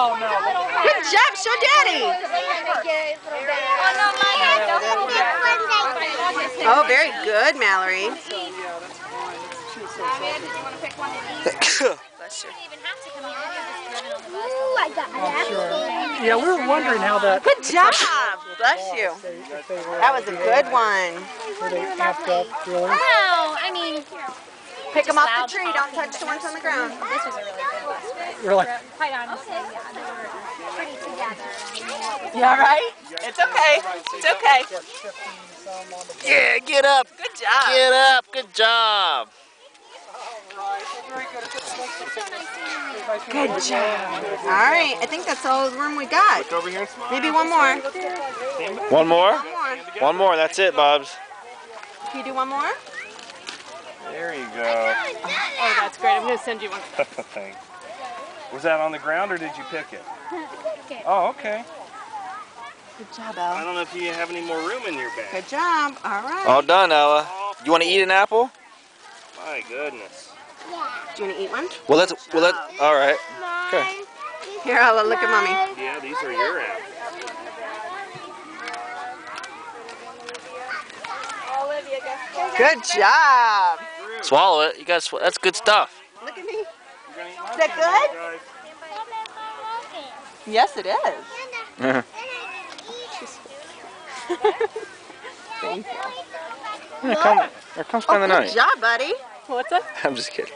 Good job, show Daddy. Oh, very good, Mallory. Bless you. Yeah, we were wondering how that. Good job. Bless you. That was a good one. Were they amped up, really? No, I mean, Pick them off the tree. Don't touch the ones on the ground. this was a really good lesson. Really? Quite honestly, yeah, they were pretty together. You all right? It's okay. It's okay. Yeah, get up. Good job. Get up. Good job. Good job. All right. I think that's all the room we got. Look over here and smile. Maybe one more. One more? One more. One more. That's it, Bubs. Can you do one more? There you go. Oh, that's great. I'm going to send you one. Thanks. Was that on the ground or did you pick it? Oh, okay. Good job, I Elle. don't know if you have any more room in your bag. Good job. All right. All done, Ella. You want to eat an apple? My goodness. Do you want to eat one? Well, let's. All right. Okay. Here, Ella, look at Mommy. Yeah, these are your apples. Good job. Swallow it. You guys. That's good stuff. Look at me. Is that good? Yes, it is. Thank you. Come spend the night. Good job, buddy. What's that? I'm just kidding.